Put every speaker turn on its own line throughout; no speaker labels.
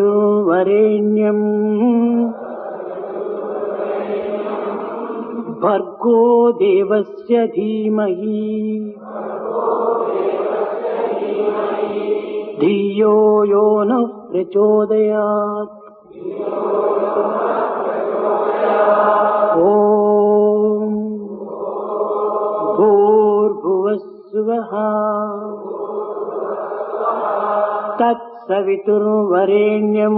తత్సవితుర్వరేణ్యం భర్గో దేవస్య ధీమహి ధియో యో నః ప్రచోదయాత్. ఓం భూర్భువస్సువః తత్సవితుర్వరేణ్యం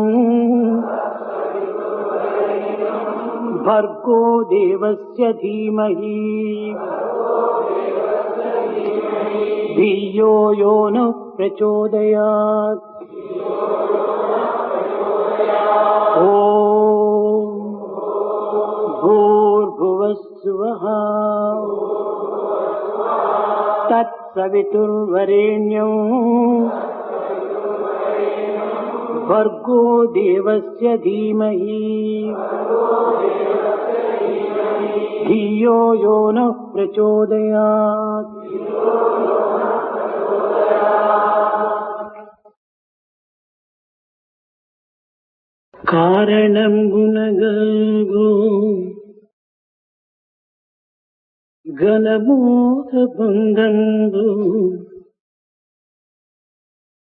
భర్గో దేవస్య ధీమహి ధియో యో నః ప్రచోదయాత్. ఓం భూర్భువస్సువః తత్సవితుర్వరేణ్యం భర్గో దేవస్య ధీమహి ధియో యో నః ప్రచోదయాత్. కారణం గుణగల్గు గణమోహ బంధంబు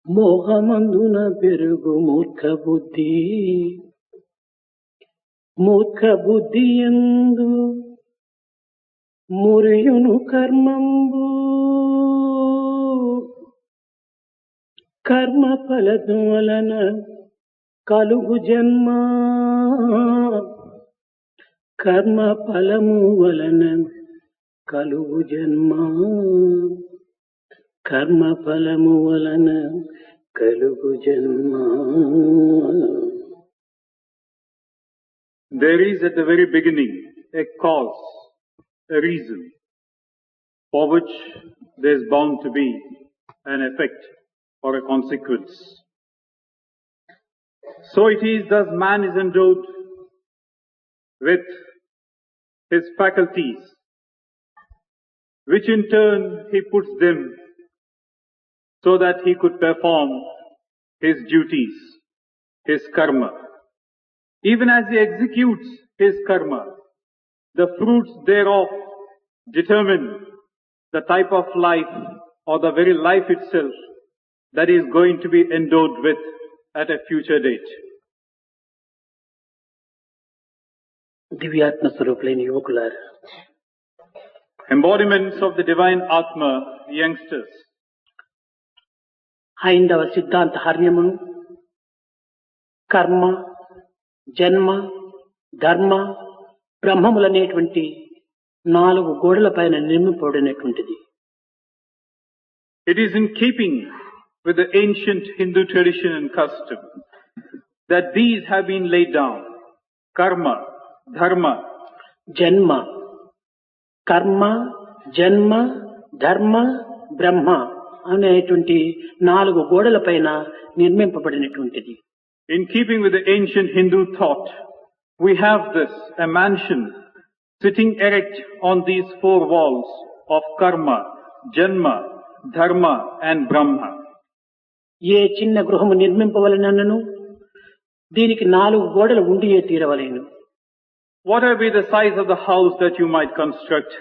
మోహమందున పెరుగు మూర్ఖ బుద్ధి. మూర్ఖ బుద్ధి యందు మురియును కర్మంబు. కర్మ ఫలము వలన కలుగు జన్మ. కర్మ ఫలము వలన కలుగు జన్మ. కర్మ ఫలము వలన కలుగు జన్మ.
There is at the very beginning a cause, a reason, for which there is bound to be an effect or a consequence. So it is thus man is endowed with his faculties, which in turn he puts them so that he could perform his duties, his karma. Even as he executes his karma, the fruits thereof determine the type of life or the very life itself that he is going to be endowed with at a future date.
దివ్యాత్మ స్వరూపులైన యువకులారా,
Embodiments of the divine Atma, youngsters.
హైందవ సిద్ధాంత హర్మ్యమును కర్మ, జన్మ, ధర్మ, బ్రహ్మములనేటువంటి 4 గోడల పైన నిర్మింపబడినటువంటిది.
It is in keeping with the ancient Hindu tradition and custom that these have been laid down. Karma, dharma.
జన్మ, కర్మ, జన్మ, ధర్మ, బ్రహ్మ అనేటువంటి 4 గోడల పైన నిర్మింపబడినటువంటిది.
In keeping with the ancient Hindu thought, we have this, a mansion sitting erect on these 4 walls of karma, janma, dharma and brahma.
ఏ చిన్న గృహము నిర్మింపవలనను దీనికి 4 గోడలు ఉండియే తీరవలేను.
Whatever be the size of the house that you might construct,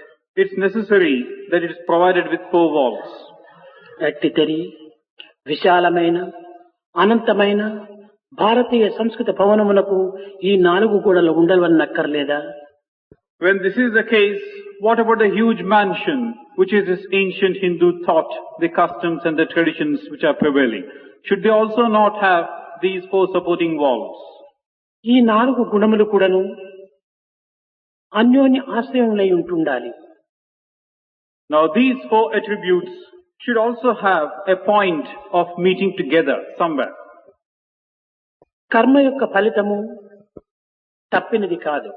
it's necessary that it is provided with 4 walls.
అట్టితరి విశాలమైన అనంతమైన భారతీయ సంస్కృత భవనమునకు ఈ 4 గోడలు ఉండవలనక్కర్లేదా?
When this is the case, what about the huge mansion, which is this ancient Hindu thought, the customs and the traditions which are prevailing? Should they also not have these 4 supporting walls?
ఈ 4 గుణములు కూడాను అన్యోన్య ఆశ్రయములై ఉంటుండాలి.
Now these 4 attributes should also have a point of meeting together somewhere.
కర్మ యొక్క ఫలితము తప్పినది కాదు.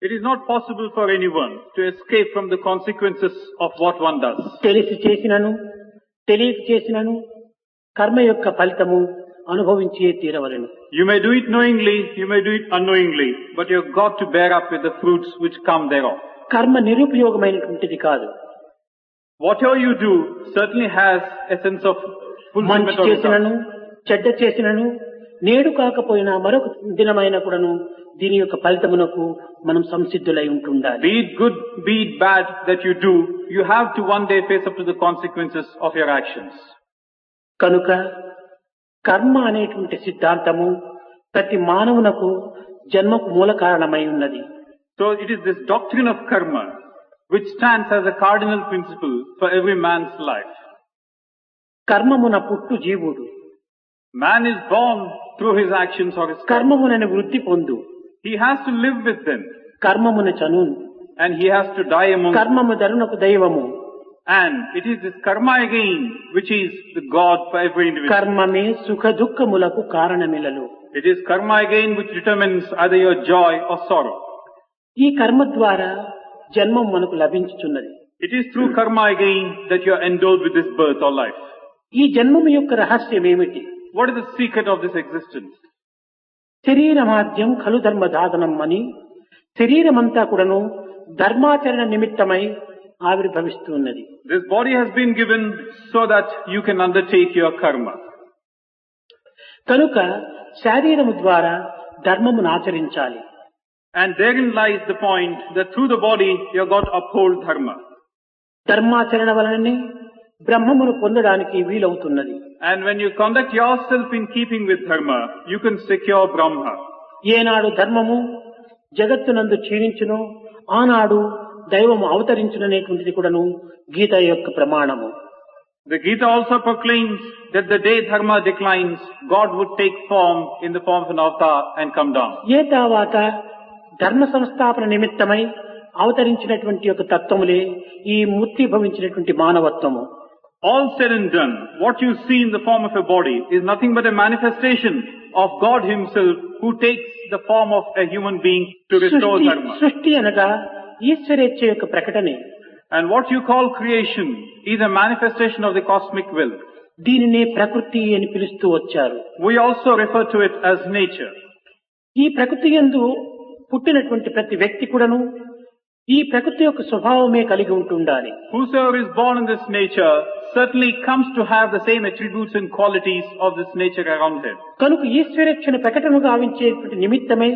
It is not possible for anyone to escape from the consequences of what one does.
తెలిసి చేసినను తెలియక చేసినను కర్మ యొక్క ఫలితము అనుభవించే తీరవలెను.
You may do it knowingly, you may do it unknowingly, but you have got to bear up with the fruits which come thereof.
కర్మ నిరుపయోగమైనటువంటిది కాదు.
Whatever you do certainly has a sense of fulfillment
మంచి
of
చేసినను
result.
చెడ్డ చేసినను నేడు కాకపోయినా మరొక దినమైన కూడాను దీని యొక్క ఫలితమునకు మనం సంసిద్ధులై ఉంటుండాలి.
Be it good, be it bad that you do, you have to one day face up to the consequences of your actions.
కనుక కర్మ అనేటువంటి సిద్ధాంతము ప్రతి మానవునకు జన్మకు మూల కారణమై ఉన్నది.
So it is this doctrine of karma which stands as a cardinal principle for every man's life.
కర్మమున పుట్టు జీవుడు,
Man is born through his actions or his karma.
కర్మమునని వృద్ధి పొందు,
He has to live with them
కర్మమున చను,
and he has to die among them.
కర్మము ధరునకు దైవము,
And it is this karma again which is the God for every individual.
కర్మమే సుఖ దుఃఖములకు కారణమిలలు.
It is karma again which determines either your joy or sorrow.
ఈ కర్మ ద్వారా జన్మం మనకు లభించుచున్నది.
It is through karma again that you are endowed with this birth or life.
ఈ జన్మము యొక్క రహస్యం ఏమిటి?
What is the secret of this existence?
శరీరమాద్యం ఖలు ధర్మ సాధనం అని శరీరమంతా కూడాను ధర్మాచరణ నిమిత్తమై ఆవిర్భవిస్తున్నది.
This body has been given so that you can undertake your karma.
కనుక శరీరము ద్వారా ధర్మమును ఆచరించాలి.
And therein lies the point that through the body you have got to uphold dharma.
ధర్మాచరణ వలననే బ్రహ్మమును పొందడానికి వీలవుతున్నది.
And when you conduct yourself in keeping with dharma, you can secure Brahma.
ఏనాడు ధర్మము జగత్తునందు క్షీణించునో ఆనాడు దైవము అవతరించుననేటువంటిది కూడాను గీత యొక్క ప్రమాణము.
The Gita also proclaims that the day dharma declines, God would take form in the form of an avatar and come down.
ఏ తర్వాత ధర్మ సంస్థాపన నిమిత్తమై అవతరించినటువంటి యొక్క తత్వములే ఈ మూర్తిభవించినటువంటి మానవత్వము.
All said and done, what you see in the form of a body is nothing but a manifestation of God himself who takes the form of a human being to restore dharma.
సృష్టి అనగా ఈశ్వరేచ్ఛ యొక్క ప్రకటనే.
And what you call creation is a manifestation of the cosmic will.
దీనినే ప్రకృతి అని పిలుస్తూ వచ్చారు.
We also refer to it as nature.
ఈ ప్రకృతి యందు పుట్టినటువంటి ప్రతి వ్యక్తి కూడాను ఈ ప్రకృతి యొక్క స్వభావమే కలిగి ఉంటుండాలి.
Whosoever is born in this nature certainly comes to have the same attributes and qualities of this nature around him.
కనుక ఈశ్వరేచ్ఛను ప్రకటన గావించేటువంటి నిమిత్తమే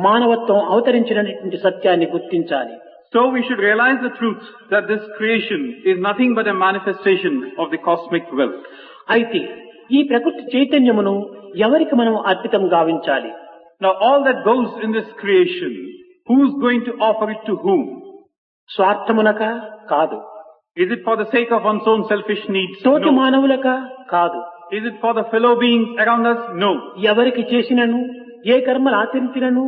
మానవత్వం అవతరించినటువంటి సత్యాన్ని గుర్తించాలి.
So we should realize the truth that this creation is nothing but a manifestation of the cosmic will.
అయితే ఈ ప్రకృతి చైతన్యమును ఎవరికి మనం అర్పితం గావించాలి?
Now all that goes in this creation, who's going to offer it to whom?
స్వార్థమునక కాదు,
Is it for the sake of one's own selfish needs?
తోటి
No.
మానవులక కాదు.
Is it for the fellow beings around us? No.
ఎవరికి చేసినను ఏ కర్మలు ఆచరించినను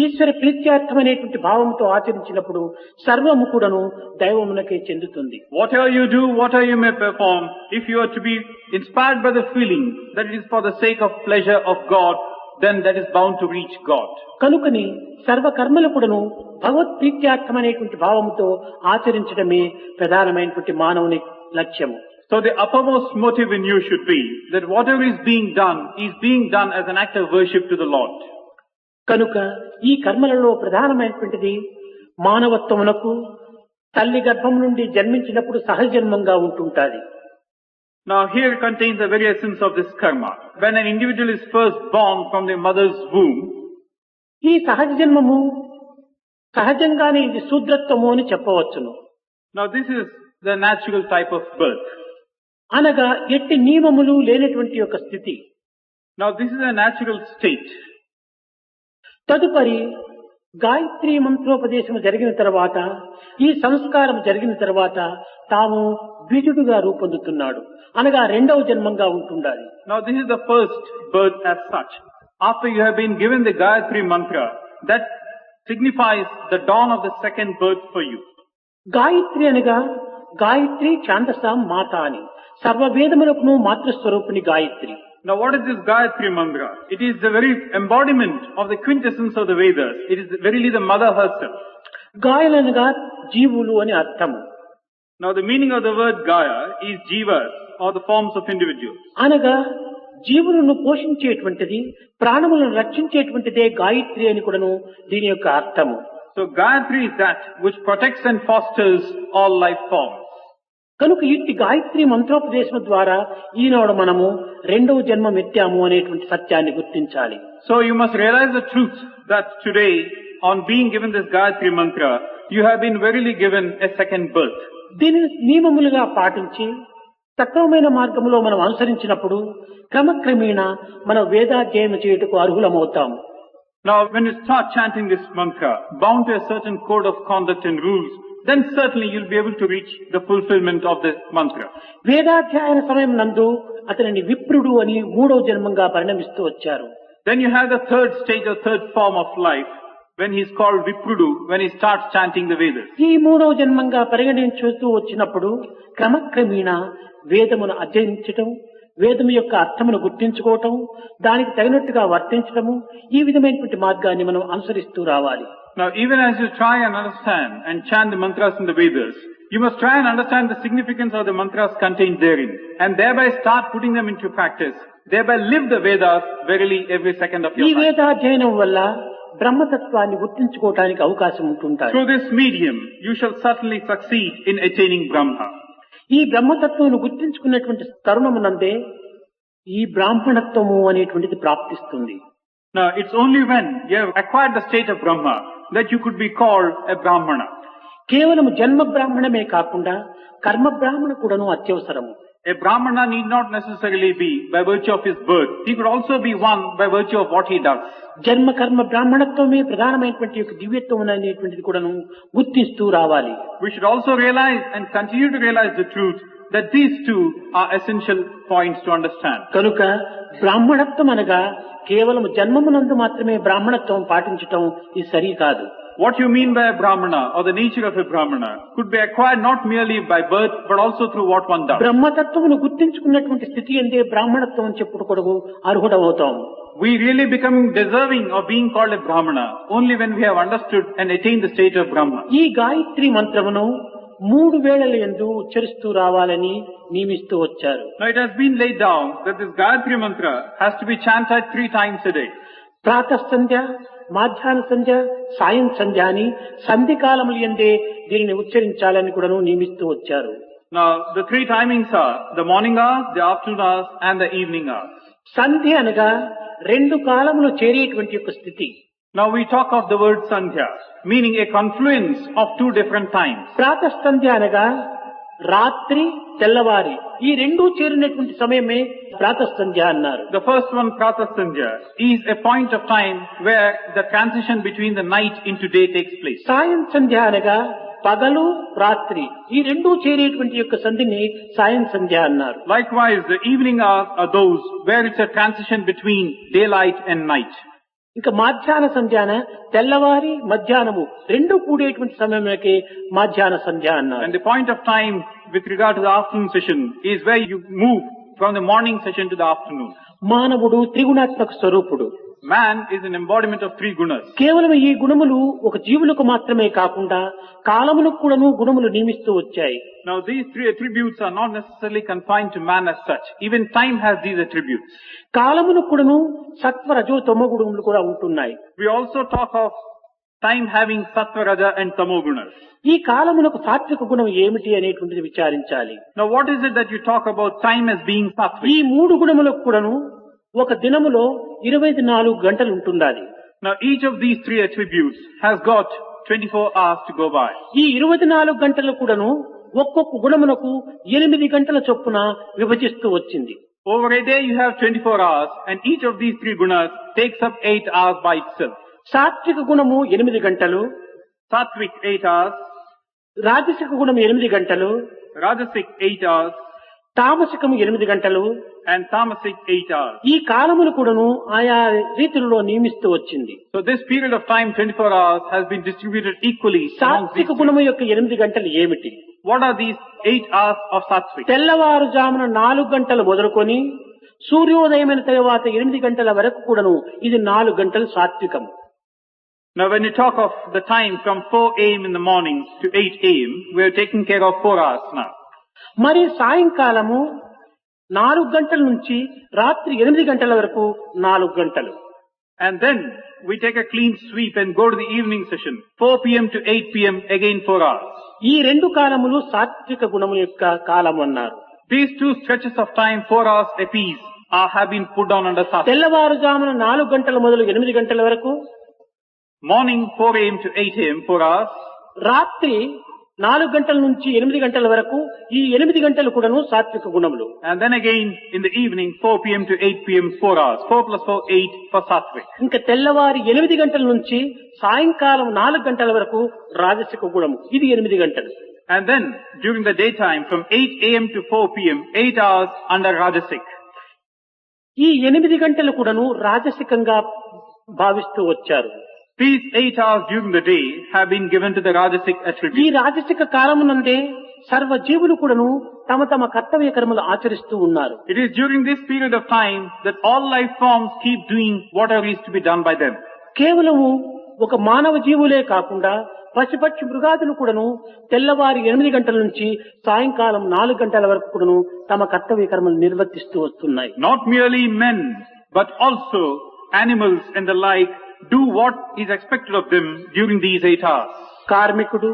ఈశ్వర ప్రీత్యార్థమనేటువంటి భావంతో ఆచరించినప్పుడు సర్వము కూడాను దైవమునకే చెందుతుంది.
Whatever you do, whatever you may perform, if you are to be inspired by the feeling that it is for the sake of pleasure of God, then that is bound to reach God.
కనుకని సర్వ కర్మలు కూడాను భగవత్ ప్రీత్యార్థమనేటువంటి భావంతో ఆచరించడమే ప్రధానమైనటువంటి మానవుని లక్ష్యము.
So the uppermost motive in you should be that whatever is being done as an act of worship to the Lord.
కనుక ఈ కర్మలలో ప్రధానమైనటువంటిది మానవత్వమునకు తల్లి గర్భం నుండి జన్మించినప్పుడు సహజన్మంగా ఉంటుంటాది.
Now here contains the very essence of this karma. When an individual is first born from the mother's womb,
ఈ సహజ జన్మము సహజంగానే ఇది శూద్రత్వము అని చెప్పవచ్చును.
now this is the natural type of birth.
అనగా ఎట్టి నియమములు లేనటువంటి యొక్క స్థితి.
Now this is a natural state.
తదుపరి గాయత్రి మంత్రోపదేశం జరిగిన తర్వాత ఈ సంస్కారం జరిగిన తర్వాత తాము ద్విజుడుగా రూపొందుతున్నాడు, అనగా రెండవ జన్మంగా ఉంటుండాలి.
Now this is the first birth as such. After you have been given the Gayatri mantra, that signifies the dawn of the second birth for you.
Gayatri అనగా గాయత్రి ఛాందసాం మాత అని సర్వ వేదములకు మాతృస్వరూపిణి Gayatri.
Now what is this Gayatri Mantra? It is the very embodiment of the quintessence of the Vedas. It is verily the mother herself.
గాయలనగా జీవులు అని అర్థము.
Now the meaning of the word Gaya is jivas, or the forms of individuals.
అనగా జీవులను పోషించేటువంటిది, ప్రాణములను రక్షించేటువంటిదే గాయత్రి అని కూడాను దీని యొక్క అర్థము.
So Gayatri is that which protects and fosters all life forms.
కనుక ఇట్టి గాయత్రి మంత్రోపదేశం ద్వారా ఈనాడు మనము రెండవ జన్మం ఎత్తాము అనేటువంటి సత్యాన్ని గుర్తించాలి.
So you must realize the truth that today, on being given this Gayatri Mantra, you have been verily given a second birth.
దీనిని నియమములుగా పాటించి సక్రమమైన మార్గంలో మనం అనుసరించినప్పుడు క్రమక్రమేణా మన వేదాధ్యయనం చేయుటకు అర్హులమవుతాము.
Now when you start chanting this mantra, bound to a certain code of conduct and rules, then certainly you'll be able to reach the fulfillment of this mantra.
వేదాధ్యాయన సమయం నందు అతనిని విప్రుడు అని మూడవ జన్మంగా పరిణమిస్తూ వచ్చారు.
Then you have the third stage or third form of life, when he is called Viprudu, when he starts chanting the Vedas.
ఈ మూడవ జన్మంగా పరిగణించుతూ వచ్చినప్పుడు క్రమక్రమేణా వేదమును అధ్యయించటం, వేదము యొక్క అర్థమును గుర్తించుకోవటం, దానికి తగినట్టుగా వర్తించటము, ఈ విధమైనటువంటి మార్గాన్ని మనం అనుసరిస్తూ రావాలి.
Now even as you try and understand and chant the mantras in the Vedas, you must try and understand the significance of the mantras contained therein, and thereby start putting them into practice. Thereby live the Vedas verily every second of
ఈ
your life.
వేదాధ్యయనం వల్ల బ్రహ్మతత్వాన్ని గుర్తించుకోవటానికి అవకాశం ఉంటుంటారు.
Through this medium, you shall certainly succeed in attaining Brahma.
ఈ బ్రహ్మతత్వం గుర్తించుకున్నటువంటి తరుణమునందే ఈ బ్రాహ్మణత్వము అనేటువంటిది ప్రాప్తిస్తుంది.
Now it's only when you have acquired the state of Brahma that you could be called a Brahmana.
కేవలం జన్మ బ్రాహ్మణమే కాకుండా కర్మ బ్రాహ్మణ కూడాను అత్యవసరము.
A Brahmana need not necessarily be by virtue of his birth. He could also be one by virtue of what he does.
జన్మ కర్మ బ్రాహ్మణత్వమే ప్రధానమైనటువంటి యొక్క దివ్యత్వం అనేటువంటిది కూడాను గుర్తిస్తూ రావాలి.
We should also realize and continue to realize the truth that these two are essential points to understand.
కనుక బ్రాహ్మణత్వం అనగా కేవలం జన్మమునందు మాత్రమే బ్రాహ్మణత్వం పాటించటం ఇది సరి కాదు.
What you mean by a Brahmana or the nature of a Brahmana could be acquired not merely by birth but also through what one does.
బ్రహ్మతత్వమును గుర్తించుకున్నటువంటి స్థితి ఎందే బ్రాహ్మణత్వం అని చెప్పుకోవడం అర్హుడమవుతాం.
We really become deserving of being called a Brahmana only when we have understood and attained the state of Brahma.
ఈ గాయత్రి మంత్రమును 3 వేళల యందు ఉచ్చరిస్తూ రావాలని నియమిస్తూ వచ్చారు.
Now it has been laid down that this Gayatri Mantra has to be chanted 3 times a day.
Pratah సంధ్య, మాధ్యాహ్న సంధ్య, సాయం సంధ్య అని సంధి కాలములు యందే దీనిని ఉచ్చరించాలని కూడాను నియమిస్తూ వచ్చారు.
Now the 3 timings are the morning hours, the afternoon hours and the evening hours.
సంధి అనగా 2 కాలములు చేరేటువంటి యొక్క స్థితి.
Now we talk of the word Sandhya, meaning a confluence of 2 different times.
Pratah సంధ్య అనగా రాత్రి తెల్లవారి ఈ రెండూ చేరినటువంటి సమయమే ప్రాతః సంధ్య అన్నారు.
The first one, Pratha Sandhya, is a point of time where the transition between the night into day takes place.
సాయం సంధ్య అనగా పగలు రాత్రి ఈ రెండూ చేరేటువంటి యొక్క సంధిని సాయం సంధ్య అన్నారు.
Likewise, the evening hours are those where it's a transition between daylight and night.
ఇంకా మాధ్యాహ్న సంధ్యాన తెల్లవారి మధ్యాహ్నము రెండు కూడేటువంటి సమయంలోకి మాధ్యాహ్న సంధ్య అన్నారు.
And the point of time with regard to the afternoon session is where you move from the morning session to the afternoon.
మానవుడు త్రిగుణాత్మక స్వరూపుడు.
Man is an embodiment of 3 gunas.
కేవలం ఈ గుణములు ఒక జీవులకు మాత్రమే కాకుండా కాలములకు కూడాను గుణములు నియమిస్తూ వచ్చాయి.
Now these 3 attributes are not necessarily confined to man as such. Even time has these attributes.
కాలములకు కూడాను సత్వ రజో తమో గుణములు కూడా ఉంటున్నాయి.
We also talk of time having sattva, raja and tamo gunas.
ఈ కాలమునకు సాత్విక గుణం ఏమిటి అనేటువంటిది విచారించాలి.
Now what is it that you talk about time as being sattvic?
ఈ 3 గుణములకు కూడాను ఒక దినములో 24 గంటలు ఉంటుండాలి.
Now each of these 3 attributes has got 24 hours to go by.
ఈ 24 గంటలు కూడాను ఒక్కొక్క గుణమునకు 8 గంటల చొప్పున విభజిస్తూ వచ్చింది.
Over a day you have 24 hours and each of these 3 gunas takes up 8 hours by itself.
సాత్విక గుణము 8 గంటలు,
Sattvic 8 hours,
రాజసిక గుణం 8 గంటలు,
Rajasic 8 hours
తామసికము 8 గంటలు,
and Tamasic 8 hours.
ఈ కాలమును కూడాను ఆయా రీతులలో నియమిస్తూ వచ్చింది.
So this period of time, 24 hours, has been distributed equally amongst
సాత్విక
these.
గుణము యొక్క 8 గంటలు ఏమిటి?
What are these 8 hours of Sattvic?
తెల్లవారుజామున 4 గంటలు మొదలుకొని సూర్యోదయమైన తర్వాత 8 గంటల వరకు కూడాను ఇది 4 గంటలు సాత్వికం.
Now when you talk of the time from 4 a.m. in the morning to 8 a.m., we are taking care of 4 hours now.
మరి సాయంకాలము 4 గంటల నుంచి రాత్రి 8 గంటల వరకు 4 గంటలు.
And then we take a clean sweep and go to the evening session, 4 p.m. to 8 p.m. again 4 hours.
ఈ రెండు కాలములు సాత్విక గుణము యొక్క కాలము అన్నారు.
These two stretches of time, 4 hours apiece, have been put down under Sattva.
తెల్లవారుజామున 4 గంటల మొదలు 8 గంటల వరకు,
Morning 4 a.m. to 8 a.m. 4 hours.
రాత్రి 4 గంటల నుంచి 8 గంటల వరకు ఈ 8 గంటలు కూడాను సాత్విక గుణములు.
And then again in the evening 4 p.m. to 8 p.m. 4 hours. 4 plus 4, 8 for Sattvic.
ఇంకా తెల్లవారి 8 గంటల నుంచి సాయంకాలం 4 గంటల వరకు రాజసిక గుణము. ఇది 8 గంటలు.
And then during the daytime from 8 a.m. to 4 p.m. 8 hours under Rajasic.
ఈ 8 గంటలు కూడాను రాజసికంగా భావిస్తూ వచ్చారు.
These 8 hours during the day have been given to the Rajasic
ఈ
attribute.
రాజసిక కాలమునందే సర్వ జీవులు కూడాను తమ తమ కర్తవ్య కర్మలు ఆచరిస్తూ ఉన్నారు.
It is during this period of time that all life forms keep doing whatever is to be done by them.
కేవలము ఒక మానవ జీవులే కాకుండా పశుపక్షి మృగాదులు కూడాను తెల్లవారి 8 గంటల నుంచి సాయంకాలం 4 గంటల వరకు కూడాను తమ కర్తవ్య కర్మలు నిర్వర్తిస్తూ వస్తున్నాయి.
Not merely men, but also animals and the like do what is expected of them during these 8 hours.
కార్మికుడు,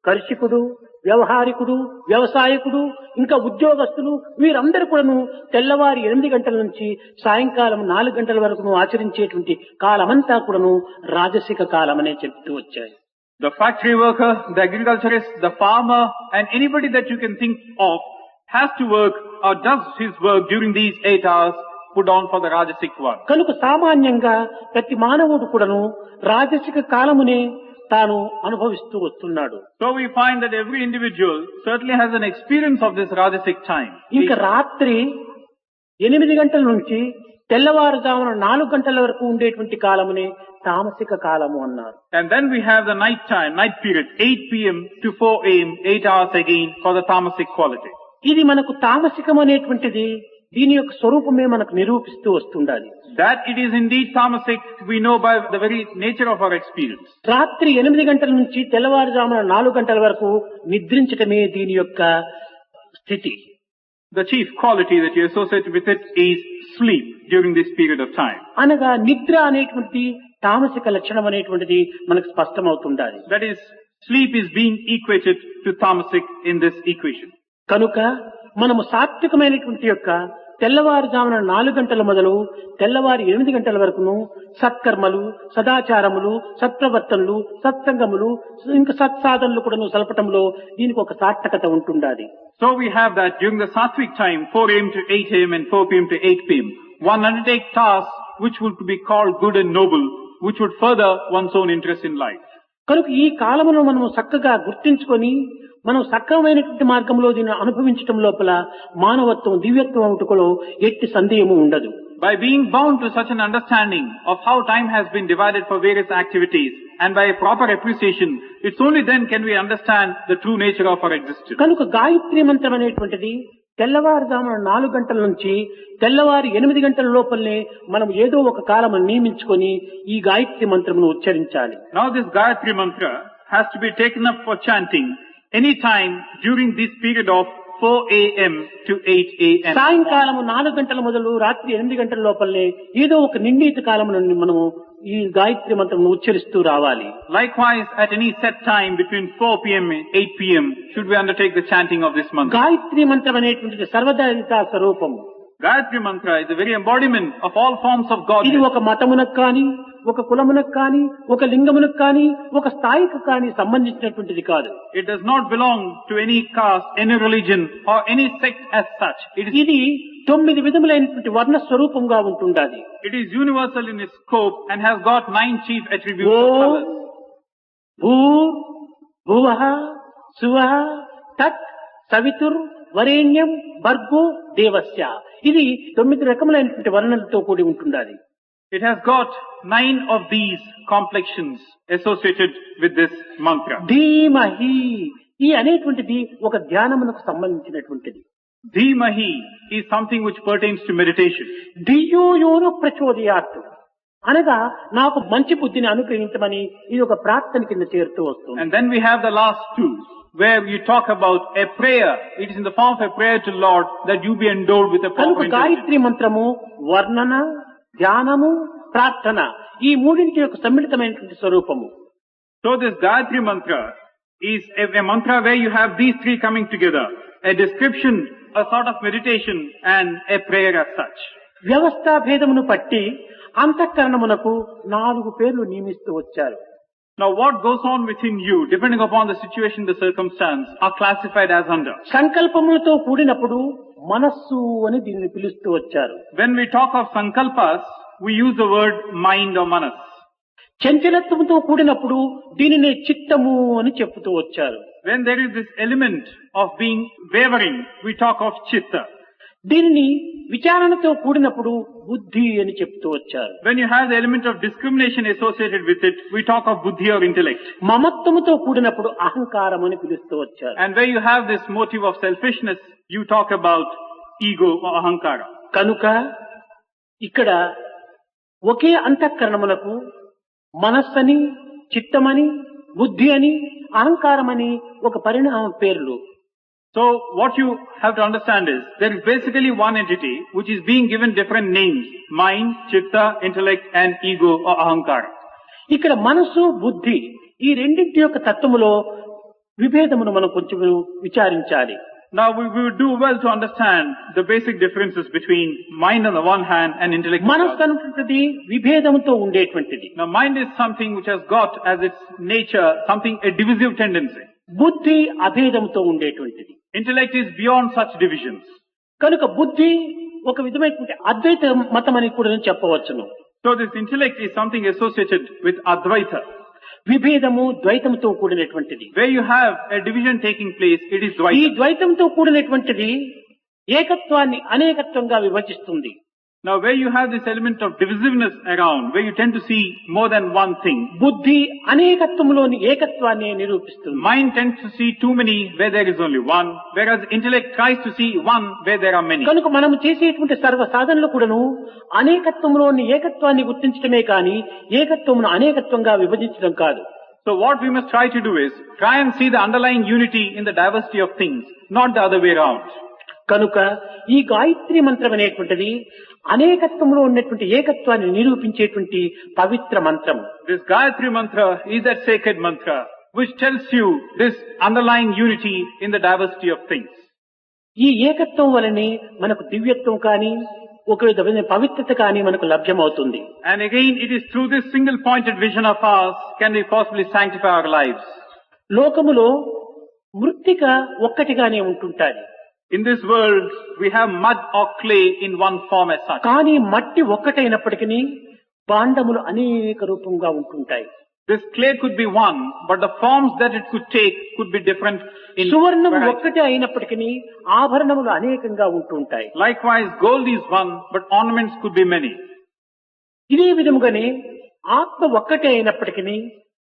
కర్షికుడు, వ్యవహారికుడు, వ్యవసాయకుడు, ఇంకా ఉద్యోగస్తులు వీరందరూ కూడాను తెల్లవారి 8 గంటల నుంచి సాయంకాలం 4 గంటల వరకు ఆచరించేటువంటి కాలమంతా కూడాను రాజసిక కాలమనే చెప్తూ వచ్చాయి.
The factory worker, the agriculturist, the farmer, and anybody that you can think of has to work or does his work during these 8 hours put on for the Rajasic one.
కనుక సామాన్యంగా ప్రతి మానవుడు కూడాను రాజసిక కాలమునే తాను అనుభవిస్తూ వస్తున్నాడు.
So we find that every individual certainly has an experience of this Rajasic time.
ఇంకా రాత్రి 8 గంటల నుంచి తెల్లవారుజామున 4 గంటల వరకు ఉండేటువంటి కాలమునే తామసిక కాలము అన్నారు.
And then we have the night time, night period, 8 p.m. to 4 a.m., 8 hours again for the Tamasic quality.
ఇది మనకు తామసికం అనేటువంటిది దీని యొక్క స్వరూపమే మనకు నిరూపిస్తూ వస్తుండాలి.
That it is indeed Tamasic, we know by the very nature of our experience.
రాత్రి 8 గంటల నుంచి తెల్లవారుజామున 4 గంటల వరకు నిద్రించటమే దీని యొక్క స్థితి.
The chief quality that you associate with it is sleep during this period of time.
అనగా నిద్ర అనేటువంటి తామసిక లక్షణం అనేటువంటిది మనకు స్పష్టమవుతుండాలి.
That is, sleep is being equated to Tamasic in this equation.
కనుక మనము సాత్వికమైనటువంటి యొక్క తెల్లవారుజామున 4 గంటల మొదలు తెల్లవారి 8 గంటల వరకును సత్కర్మలు, సదాచారములు, సత్ప్రవర్తనలు, సత్సంగములు, ఇంకా సత్సాధనలు కూడా సలపటంలో దీనికి ఒక సార్థకత ఉంటుండాలి.
So we have that during the Sattvic time, 4 a.m. to 8 a.m. and 4 p.m. to 8 p.m., one undertake tasks which would be called good and noble, which would further one's own interest in life.
కనుక ఈ కాలమును మనము చక్కగా గుర్తించుకొని మనం సక్రమైనటువంటి మార్గంలో దీన్ని అనుభవించటం లోపల మానవత్వం, దివ్యత్వం అవుటలో ఎట్టి సందేహము ఉండదు.
By being bound to such an understanding of how time has been divided for various activities and by a proper appreciation, it's only then can we understand the true nature of our existence.
కనుక గాయత్రి మంత్రం అనేటువంటిది తెల్లవారుజామున 4 గంటల నుంచి తెల్లవారి 8 గంటల లోపలనే మనం ఏదో ఒక కాలం నియమించుకొని ఈ Gayatri మంత్రమును ఉచ్చరించాలి.
Now this Gayatri mantra has to be taken up for chanting any time during this period of 4 a.m. to 8 a.m.
సాయంకాలం 4 గంటల మొదలు రాత్రి 8 గంటల లోపలనే ఏదో ఒక నిర్ణీత కాలం నుండి మనము ఈ గాయత్రి మంత్రమును ఉచ్చరిస్తూ రావాలి.
Likewise, at any set time between 4 p.m. and 8 p.m. should we undertake the chanting of this mantra.
Gayatri మంత్రం అనేటువంటిది సర్వదేవతా స్వరూపము.
Gayatri mantra is the very embodiment of all forms of God.
ఇది ఒక మతమునకు కానీ, ఒక కులమునకు కానీ, ఒక లింగమునకు కానీ, ఒక స్థాయికి కానీ సంబంధించినటువంటిది కాదు.
It does not belong to any caste, any religion or any sect as such.
ఇది 9 విధములైనటువంటి వర్ణ స్వరూపంగా ఉంటుండాలి.
It is universal in its scope and has got 9 chief attributes of colors.
భూ, భువః, సువః, తత్, సవితుర్, వరేణ్యం, భర్గో, దేవస్య. ఇది 9 రకములైనటువంటి వర్ణలతో కూడి ఉంటుండాలి.
It has got 9 of these complexions associated with this mantra.
ధీమహి, ఈ అనేటువంటిది ఒక ధ్యానమునకు సంబంధించినటువంటిది.
Dhimahi is something which pertains to meditation.
ధియో యోన ప్రచోదయాత్ అనగా నాకు మంచి బుద్ధిని అనుగ్రహించమని ఇది ఒక ప్రార్థన కింద చేరుతూ వస్తుంది.
And then we have the last two, where you talk about a prayer. It is in the form of a prayer to Lord that you be endowed with a proper
కనుక
intelligence.
గాయత్రి మంత్రము వర్ణన, ధ్యానము, ప్రార్థన ఈ మూడింటి యొక్క సమ్మిళితమైనటువంటి స్వరూపము.
So this Gayatri mantra is a mantra where you have these three coming together. A description, a sort of meditation, and a prayer as such.
వ్యవస్థా భేదమును పట్టి అంతఃకరణమునకు 4 పేర్లు నియమిస్తూ వచ్చారు.
Now what goes on within you, depending upon the situation, the circumstance, are classified as under.
సంకల్పములతో కూడినప్పుడు మనస్సు అని దీనిని పిలుస్తూ వచ్చారు.
When we talk of sankalpas, we use the word mind or manas.
చంచలత్వంతో కూడినప్పుడు దీనినే చిత్తము అని చెప్తూ వచ్చారు.
When there is this element of being wavering, we talk of chitta.
దీనిని విచారణతో కూడినప్పుడు బుద్ధి అని చెప్తూ వచ్చారు.
When you have the element of discrimination associated with it, we talk of buddhi or intellect.
మమత్వముతో కూడినప్పుడు అహంకారం అని పిలుస్తూ వచ్చారు.
And where you have this motive of selfishness, you talk about ego or ahankara.
కనుక ఇక్కడ ఒకే అంతఃకరణమునకు మనస్సని, చిత్తమని, బుద్ధి అని, అహంకారమని ఒక పరిణామ పేర్లు.
So what you have to understand is, there is basically one entity which is being given different names: mind, chitta, intellect, and ego or ahankara.
ఇక్కడ మనస్సు, బుద్ధి ఈ రెండింటి యొక్క తత్వములో విభేదమును మనం కొంచెం విచారించాలి.
Now we would do well to understand the basic differences between mind on the one hand and intellect on the
మనస్సు
other.
అనేటువంటిది విభేదముతో ఉండేటువంటిది.
Now mind is something which has got as its nature something, a divisive tendency.
బుద్ధి అభేదముతో ఉండేటువంటిది.
Intellect is beyond such divisions.
కనుక బుద్ధి ఒక విధమైనటువంటి అద్వైత మతం అని కూడా చెప్పవచ్చును.
So this intellect is something associated with Advaita.
విభేదము ద్వైతంతో కూడినటువంటిది.
Where you have a division taking place, it is
ఈ
Dvaita.
ద్వైతంతో కూడినటువంటిది ఏకత్వాన్ని అనేకత్వంగా విభజిస్తుంది.
Now where you have this element of divisiveness around, where you tend to see more than one thing,
బుద్ధి అనేకత్వంలోని ఏకత్వాన్ని నిరూపిస్తుంది.
mind tends to see too many where there is only one, whereas intellect tries to see one where there are many.
కనుక మనము చేసేటువంటి సర్వ సాధనలు కూడాను అనేకత్వంలోని ఏకత్వాన్ని గుర్తించడమే కానీ ఏకత్వమును అనేకత్వంగా విభజించడం కాదు.
So what we must try to do is, try and see the underlying unity in the diversity of things, not the other way around.
కనుక ఈ గాయత్రి మంత్రం అనేటువంటిది అనేకత్వంలో ఉన్నటువంటి ఏకత్వాన్ని నిరూపించేటువంటి పవిత్ర మంత్రం.
This Gayatri mantra is that sacred mantra which tells you this underlying unity in the diversity of things.
ఈ ఏకత్వం వలనే మనకు దివ్యత్వం కానీ ఒక విధమైన పవిత్రత కానీ మనకు లభ్యమవుతుంది.
And again, it is through this single pointed vision of ours can we possibly sanctify our lives.
లోకములో మృత్తిక ఒక్కటిగానే ఉంటుంటాది.
In this world, we have mud or clay in one form as such.
కానీ మట్టి ఒక్కటైనప్పటికీ భాండములు అనేక రూపంగా ఉంటుంటాయి.
This clay could be one, but the forms that it could take could be different in
సువర్ణం
variety.
ఒక్కటే అయినప్పటికీ ఆభరణములు అనేకంగా ఉంటుంటాయి.
Likewise, gold is one, but ornaments could be many.
ఇదే విధముగానే ఆత్మ ఒక్కటే అయినప్పటికీ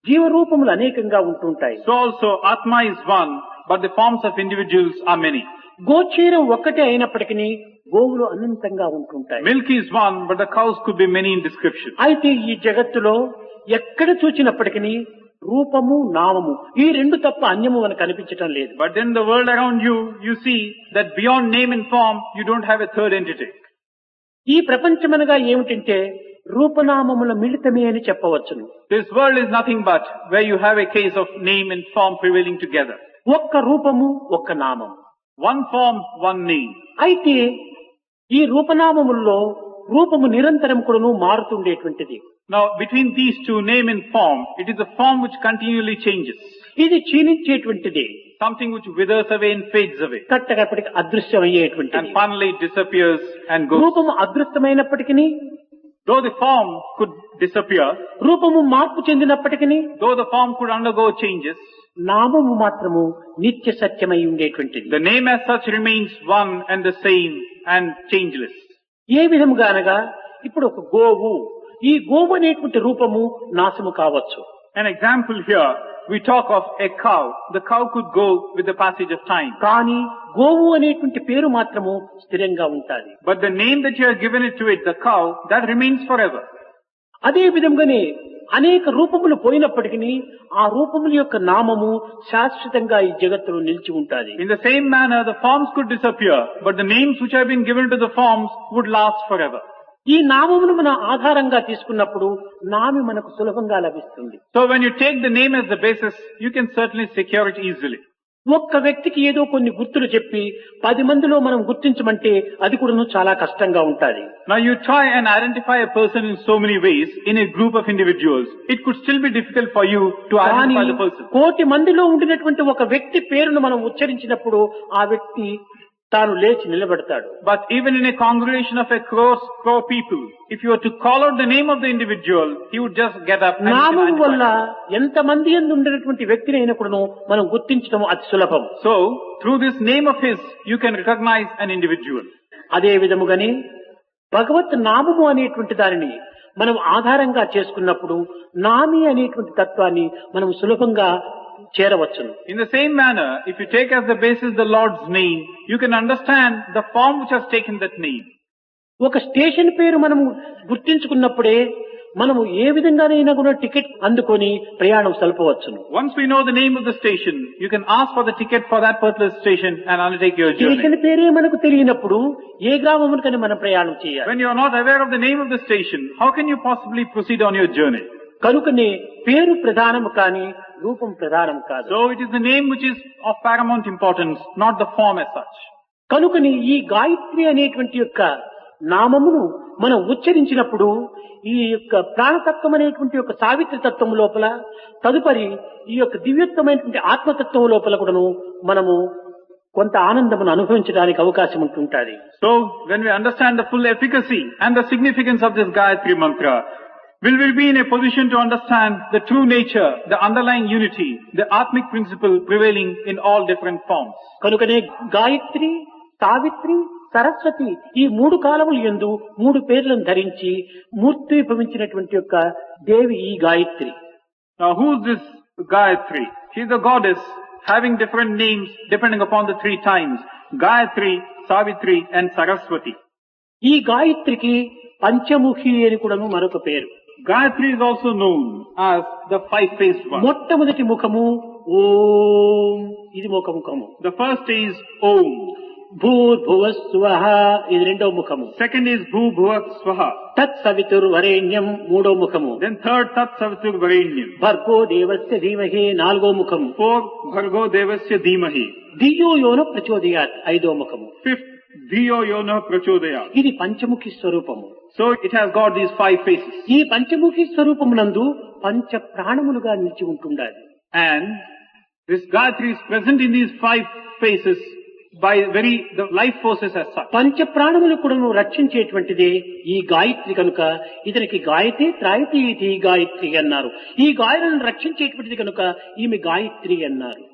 జీవరూపములు అనేకంగా ఉంటుంటాయి.
So also, Atma is one, but the forms of individuals are many.
గోచీరం ఒక్కటే అయినప్పటికీ గోవులు అనంతంగా ఉంటుంటాయి.
Milk is one, but the cows could be many in description.
అయితే ఈ జగత్తులో ఎక్కడ చూచినప్పటికీ రూపము నామము ఈ రెండు తప్ప అన్యము మనకు కనిపించటం లేదు.
But in the world around you, you see that beyond name and form, you don't have a third entity.
ఈ ప్రపంచమనగా ఏమిటంటే రూపనామముల మిళితమే అని చెప్పవచ్చును.
This world is nothing but where you have a case of name and form prevailing together.
ఒక్క రూపము ఒక్క నామం.
One form, one name.
అయితే ఈ రూపనామముల్లో రూపము నిరంతరం కూడాను మారుతుండేటువంటిది.
Now, between these two, name and form, it is a form which continually changes.
ఇది క్షీణించేటువంటిది.
Something which withers away and fades away.
కట్టకప్పటికి అదృశ్యమయ్యేటువంటిది.
And finally it disappears and goes.
రూపము అదృశ్యమైనప్పటికీ
Though the form could disappear,
రూపము మార్పు చెందినప్పటికీ
though the form could undergo changes,
నామము మాత్రము నిత్య సత్యమై ఉండేటువంటిది.
the name as such remains one and the same and changeless.
ఏ విధముగా అనగా ఇప్పుడు ఒక గోవు, ఈ గోవు అనేటువంటి రూపము నాశము కావచ్చు.
An example here, we talk of a cow. The cow could go with the passage of time.
కానీ గోవు అనేటువంటి పేరు మాత్రము స్థిరంగా ఉంటాది.
But the name that you have given it to it, the cow, that remains forever.
అదే విధంగానే అనేక రూపములు పోయినప్పటికీ ఆ రూపముల యొక్క నామము శాశ్వతంగా ఈ జగత్తులో నిలిచి ఉంటాది.
In the same manner, the forms could disappear, but the names which have been given to the forms would last forever.
ఈ నామమును మన ఆధారంగా తీసుకున్నప్పుడు నామి మనకు సులభంగా లభిస్తుంది.
So when you take the name as the basis, you can certainly secure it easily.
ఒక్క వ్యక్తికి ఏదో కొన్ని గుర్తులు చెప్పి 10 మందిలో మనం గుర్తించమంటే అది కూడా చాలా కష్టంగా ఉంటాది.
Now you try and identify a person in so many ways in a group of individuals. It could still be difficult for you to identify the person.
కోటి మందిలో ఉండినటువంటి ఒక వ్యక్తి పేరును మనం ఉచ్చరించినప్పుడు ఆ వ్యక్తి తాను లేచి నిలబడతాడు.
But even in a congregation of a crore people, if you were to call out the name of the individual, he would just get up and
నామం వల్ల
identify.
ఎంత మంది యందు ఉండేటువంటి వ్యక్తిని అయినా కూడా మనం గుర్తించడం అతి సులభం.
So through this name of his, you can recognize an individual.
అదే విధముగానే భగవత్ నామము అనేటువంటి దానిని మనం ఆధారంగా చేసుకున్నప్పుడు నామి అనేటువంటి తత్వాన్ని మనం సులభంగా చేరవచ్చును.
In the same manner, if you take as the basis the Lord's name, you can understand the form which has taken that name.
ఒక స్టేషన్ పేరు మనము గుర్తించుకున్నప్పుడే మనము ఏ విధంగానైనా కూడా టికెట్ అందుకొని ప్రయాణం సల్పవచ్చును.
Once we know the name of the station, you can ask for the ticket for that particular station and undertake your journey.
Station పేరే మనకు తెలియనప్పుడు ఏ గ్రామమునకని మనం ప్రయాణం చేయాలి?
When you are not aware of the name of the station, how can you possibly proceed on your journey?
కనుకనే పేరు ప్రధానము కాని రూపం ప్రధానం కాదు.
So it is the name which is of paramount importance, not the form as such.
కనుకని ఈ గాయత్రి అనేటువంటి యొక్క నామమును మనం ఉచ్చరించినప్పుడు ఈ యొక్క ప్రాణతత్వం అనేటువంటి యొక్క సావిత్రి తత్వం లోపల తదుపరి ఈ యొక్క దివ్యత్వమైనటువంటి ఆత్మతత్వం లోపల కూడాను మనము కొంత ఆనందమును అనుభవించడానికి అవకాశం ఉంటుంటుంది.
So when we understand the full efficacy and the significance of this Gayatri mantra, will we be in a position to understand the true nature, the underlying unity, the Atmic principle prevailing in all different forms.
కనుకనే గాయత్రి, సావిత్రి, సరస్వతి ఈ 3 కాలముల యందు 3 పేర్లను ధరించి మూర్తి భవించినటువంటి యొక్క దేవి ఈ Gayatri.
Now who is this Gayatri? She is a goddess having different names depending upon the 3 times. Gayatri, Savitri and Saraswati.
ఈ గాయత్రికి పంచముఖి అని కూడాను మరొక పేరు.
Gayatri is also known as the 5-faced one.
మొట్టమొదటి ముఖము ఓం, ఇది ఒక ముఖము.
The first is Om.
భూర్భువస్సువః, ఇది రెండో ముఖము.
Second is Bhu Bhuva Swaha.
తత్ సవితుర్వరేణ్యం, మూడో ముఖము.
Then third Tat Savitur Varenyam.
భర్గో దేవస్య ధీమహి, నాలుగో ముఖము.
Fourth Bhargo Devasya Dhimahi.
ధియో యోన ప్రచోదయాత్, ఐదో ముఖము.
Fifth Dhiyo Yona Prachodaya.
ఇది పంచముఖి స్వరూపము.
So it has got these 5 faces.
ఈ పంచముఖి స్వరూపమునందు పంచ ప్రాణములుగా నిలిచి ఉంటుండాలి.
And this Gayatri is present in these 5 faces by the life forces as such.
పంచ ప్రాణములు కూడా రక్షించేటువంటిదే ఈ గాయత్రి. కనుక ఇతనికి గాయత్రి త్రాయతి ఇది గాయత్రి అన్నారు. ఈ గాయలను రక్షించేటువంటిది కనుక ఈమె గాయత్రి అన్నారు.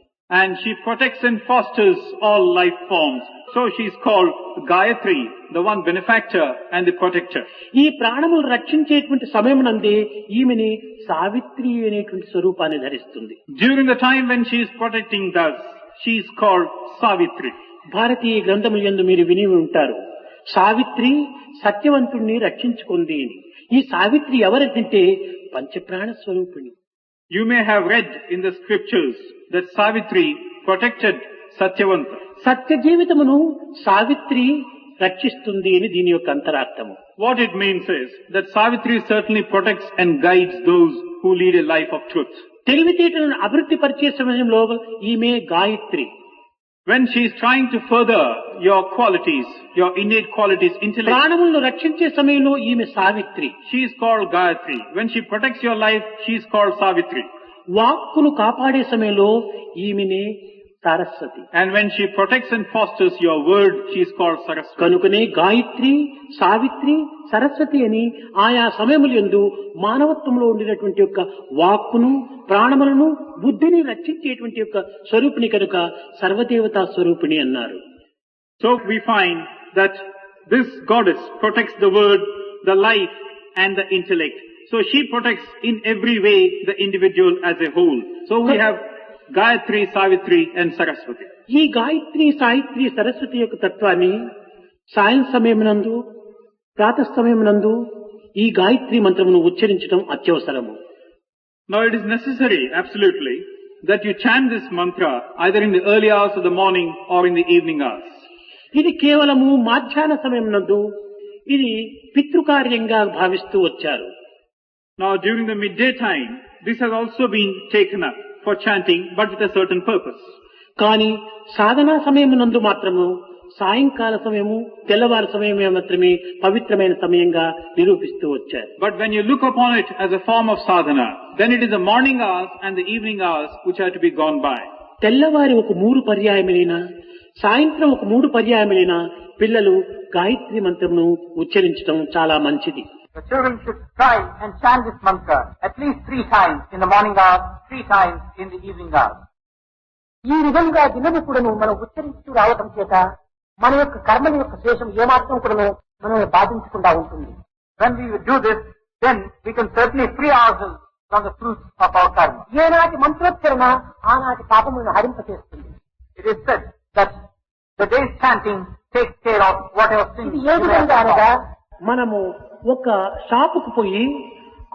And she protects and fosters all life forms. So she is called Gayatri, the one benefactor and the protector.
ఈ ప్రాణములు రక్షించేటువంటి సమయమునందే ఈమెని సావిత్రి అనేటువంటి స్వరూపాన్ని ధరిస్తుంది.
During the time when she is protecting thus, she is called Savitri.
భారతీయ గ్రంథముల యందు మీరు విని ఉంటారు, సావిత్రి సత్యవంతుణ్ణి రక్షించుకుంది అని. ఈ సావిత్రి ఎవరంటే పంచప్రాణ స్వరూపిణి.
You may have read in the scriptures that Savitri protected Satyavanta.
సత్య జీవితమును సావిత్రి రక్షిస్తుంది అని దీని యొక్క అంతరార్థము.
What it means is that Savitri certainly protects and guides those who lead a life of truth.
తెలివితేటలను అభివృద్ధి పరిచే సమయంలో ఈమె Gayatri.
When she is trying to further your qualities, your innate qualities, intellect,
ప్రాణములను రక్షించే సమయంలో ఈమె Savitri.
she is called Gayatri. When she protects your life, she is called Savitri.
వాక్కును కాపాడే సమయంలో ఈమెనే Saraswati.
And when she protects and fosters your word, she is called Saraswati.
కనుకనే గాయత్రి, సావిత్రి, సరస్వతి అని ఆయా సమయములందు మానవత్వంలో ఉండినటువంటి యొక్క వాక్కును, ప్రాణములను, బుద్ధిని రక్షించేటువంటి యొక్క స్వరూపిణి కనుక సర్వదేవతా స్వరూపిణి అన్నారు.
So we find that this goddess protects the word, the life and the intellect. So she protects in every way the individual as a whole. So we have Gayatri, Savitri and Saraswati.
ఈ గాయత్రి సావిత్రి సరస్వతి యొక్క తత్వాన్ని సాయం సమయమునందు ప్రాతః సమయమునందు ఈ Gayatri మంత్రమును ఉచ్చరించడం అత్యవసరము.
Now it is necessary, absolutely, that you chant this mantra either in the early hours of the morning or in the evening hours.
ఇది కేవలము మాధ్యాహ్న సమయమునందు ఇది పితృకార్యంగా భావిస్తూ వచ్చారు.
Now during the midday time, this has also been taken up for chanting, but with a certain purpose.
కానీ సాధనా సమయమునందు మాత్రము సాయంకాల సమయము తెల్లవారు సమయమే మాత్రమే పవిత్రమైన సమయంగా నిరూపిస్తూ వచ్చారు.
But when you look upon it as a form of sadhana, then it is the morning hours and the evening hours which are to be gone by.
తెల్లవారి ఒక 3 పర్యాయములైన సాయంత్రం ఒక 3 పర్యాయములైన పిల్లలు గాయత్రి మంత్రమును ఉచ్చరించడం చాలా మంచిది.
The children should try and chant this mantra at least 3 times in the morning hours, 3 times in the evening hours.
ఈ విధంగా దినము కూడాను మనం ఉచ్చరిస్తూ రావటం చేత మన యొక్క కర్మల యొక్క శేషం ఏమాత్రం కూడాను మనల్ని బాధించకుండా ఉంటుంది.
When we do this, then we can certainly free ourselves from the fruits of our karma.
ఏనాటి మంత్రోచ్చరణ ఆనాటి పాపములను హరింపచేస్తుంది.
It is said that the day's chanting takes care of whatever sins
ఇది
you
ఏ
may
విధంగా
have
అనగా
done.
మనము ఒక షాపుకు పోయి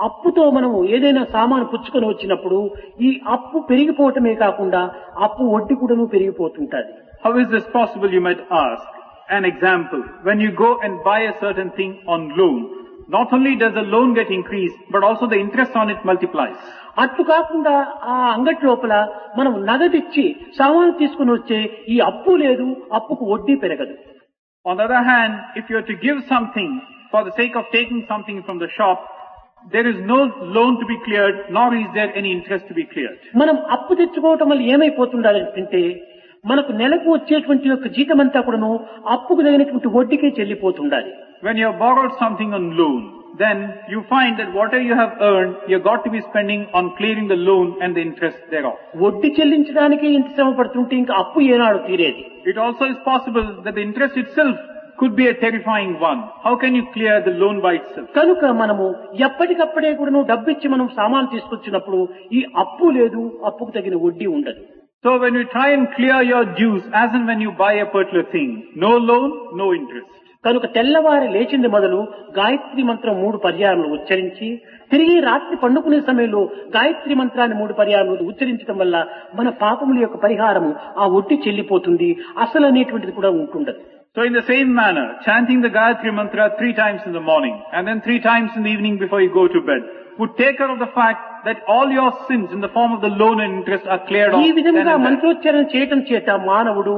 అప్పుతో మనము ఏదైనా సామాను పుచ్చుకొని వచ్చినప్పుడు ఈ అప్పు పెరిగిపోవటమే కాకుండా అప్పు వడ్డీ కూడాను పెరిగిపోతుంటది.
How is this possible, you might ask? An example, when you go and buy a certain thing on loan, not only does the loan get increased, but also the interest on it multiplies.
అట్లు కాకుండా ఆ అంగటి లోపల మనం నగదిచ్చి సామాను తీసుకుని వచ్చే ఈ అప్పు లేదు, అప్పుకు వడ్డీ పెరగదు.
On the other hand, if you are to give something for the sake of taking something from the shop, there is no loan to be cleared, nor is there any interest to be cleared.
మనం అప్పు తెచ్చుకోవటం వల్ల ఏమైపోతుండాలంటే మనకు నెలకు వచ్చేటువంటి యొక్క జీతమంతా కూడాను అప్పుకు తగినటువంటి వడ్డీకే చెల్లిపోతుండాలి.
When you have borrowed something on loan, then you find that whatever you have earned, you got to be spending on clearing the loan and the interest thereof.
వడ్డీ చెల్లించడానికి ఇంత శ్రమ పడుతుంటే ఇంకా అప్పు ఏనాడు తీరేది?
It also is possible that the interest itself could be a terrifying one. How can you clear the loan by itself?
కనుక మనము ఎప్పటికప్పుడే కూడాను డబ్బిచ్చి మనం సామాను తీసుకొచ్చినప్పుడు ఈ అప్పు లేదు, అప్పుకు తగిన వడ్డీ ఉండదు.
So when you try and clear your dues, as and when you buy a particular thing, no loan, no interest.
కనుక తెల్లవారి లేచింది మొదలు గాయత్రి మంత్రం 3 పర్యాయములు ఉచ్చరించి తిరిగి రాత్రి పండుకునే సమయంలో గాయత్రి మంత్రాన్ని 3 పర్యాయములు ఉచ్చరించడం వల్ల మన పాపముల యొక్క పరిహారము ఆ వడ్డీ చెల్లిపోతుంది, అసలు అనేటువంటిది కూడా ఉంటుండదు.
So in the same manner, chanting the Gayatri mantra 3 times in the morning and then 3 times in the evening before you go to bed would take care of the fact that all your sins in the form of the loan and interest are cleared off.
ఈ
then
విధంగా
and there.
మంత్రోచ్చారణ చేయటం చేత మానవుడు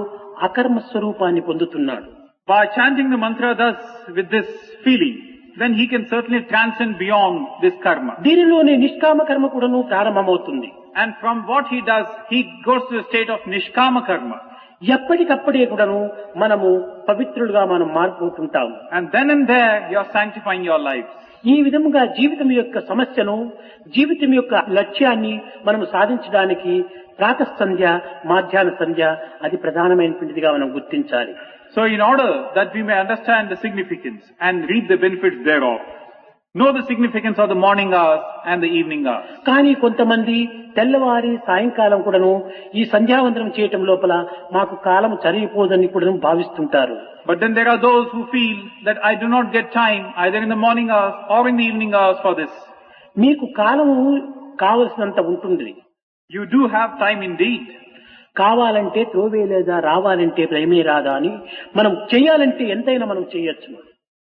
అకర్మ స్వరూపాన్ని పొందుతున్నాడు.
By chanting the mantra thus with this feeling, then he can certainly transcend beyond this karma.
దీనిలోనే నిష్కామ కర్మ కూడాను ప్రారంభమవుతుంది.
And from what he does, he goes to the state of nishkama karma.
ఎప్పటికప్పుడే కూడాను మనము పవిత్రులుగా మనం మారిపోతుంటాము.
And then and there, you are sanctifying your lives.
ఈ విధముగా జీవితం యొక్క సమస్యను, జీవితం యొక్క లక్ష్యాన్ని మనం సాధించడానికి ప్రాతః సంధ్య, మాధ్యాహ్న సంధ్య అది ప్రధానమైనటువంటిదిగా మనం గుర్తించాలి.
So in order that we may understand the significance and reap the benefits thereof, know the significance of the morning hours and the evening hours.
కానీ కొంతమంది తెల్లవారి సాయంకాలం కూడాను ఈ సంధ్యావందనం చేయటం లోపల మాకు కాలం సరిపోదని కూడా భావిస్తుంటారు.
But then there are those who feel that I do not get time either in the morning hours or in the evening hours for this.
మీకు కాలము కావలసినంత ఉంటుంది.
You do have time indeed.
కావాలంటే త్రోవే లేదా, రావాలంటే ప్రేమే రాదా అని మనం చేయాలంటే ఎంతైనా మనం చేయొచ్చు.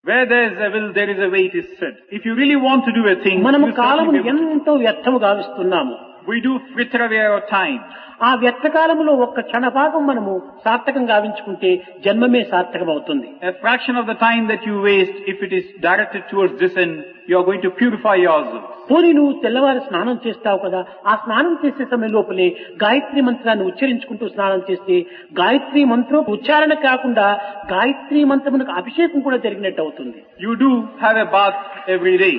Where there is a will, there is a way, it is said. If you really want to do a thing,
మనము
you
కాలమును
certainly be able to.
ఎంతో వ్యర్థము గావిస్తున్నాము.
We do fritter away our time.
ఆ వ్యర్థ కాలంలో ఒక్క క్షణభాగం మనము సార్థకం గావించుకుంటే జన్మమే సార్థకం అవుతుంది.
A fraction of the time that you waste, if it is directed towards this end, you are going to purify yourself.
పోనీ నువ్వు తెల్లవారి స్నానం చేస్తావు కదా, ఆ స్నానం చేసే సమయం లోపలే గాయత్రి మంత్రాన్ని ఉచ్చరించుకుంటూ స్నానం చేస్తే గాయత్రి మంత్రం ఉచ్చారణ కాకుండా గాయత్రి మంత్రమునకు అభిషేకం కూడా జరిగినట్టు అవుతుంది.
You do have a bath every day.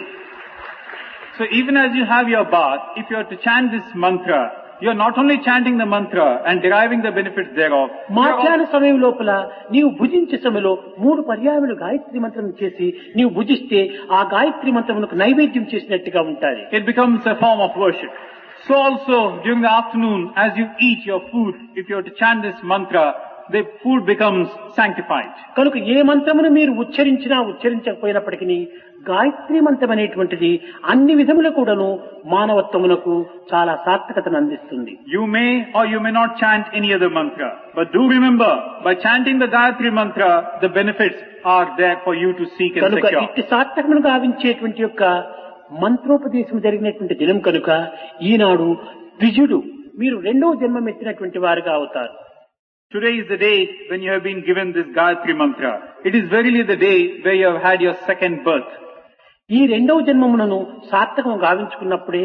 So even as you have your bath, if you are to chant this mantra, you are not only chanting the mantra and deriving the benefits thereof, you are
మాధ్యాహ్న సమయం లోపల నీవు భుజించే సమయంలో 3 పర్యాయములు గాయత్రి మంత్రం చేసి నీవు భుజిస్తే ఆ గాయత్రి మంత్రమునకు నైవేద్యం చేసినట్టుగా ఉంటాది.
it becomes a form of worship. So also during the afternoon, as you eat your food, if you are to chant this mantra, the food becomes sanctified.
కనుక ఏ మంత్రమును మీరు ఉచ్చరించినా ఉచ్చరించకపోయినప్పటికీ గాయత్రి మంత్రం అనేటువంటిది అన్ని విధముల కూడాను మానవత్వమునకు చాలా సార్థకతను అందిస్తుంది.
You may or you may not chant any other mantra, but do remember, by chanting the Gayatri mantra, the benefits are there for you to seek and
కనుక
secure.
ఇట్టి సార్థకమును గావించేటువంటి యొక్క మంత్రోపదేశం జరిగినటువంటి దినం కనుక ఈనాడు ద్విజుడు మీరు 2వ జన్మం ఎత్తినటువంటి వారుగా అవుతారు.
Today is the day when you have been given this Gayatri mantra. It is verily the day where you have had your second birth.
ఈ 2వ జన్మమును సార్థకం గావించుకున్నప్పుడే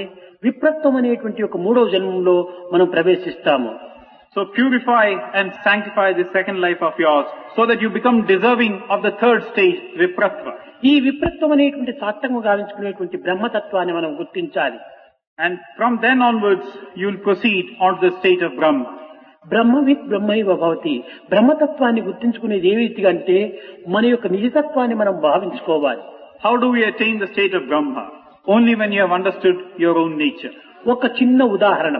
విప్రత్వం అనేటువంటి ఒక 3వ జన్మంలో మనం ప్రవేశిస్తాము.
So purify and sanctify the second life of yours so that you become deserving of the third stage, Vipratva.
ఈ విప్రత్వం అనేటువంటి సార్థకం గావించుకునేటువంటి బ్రహ్మతత్వాన్ని మనం గుర్తించాలి.
And from then onwards, you will proceed on to the state of Brahma.
బ్రహ్మవిత్ బ్రహ్మైవ భవతి. బ్రహ్మతత్వాన్ని గుర్తించుకునేది ఏ రీతిగా అంటే మన యొక్క నిజతత్వాన్ని మనం భావించుకోవాలి.
How do we attain the state of Brahma? Only when you have understood your own nature.
ఒక చిన్న ఉదాహరణ,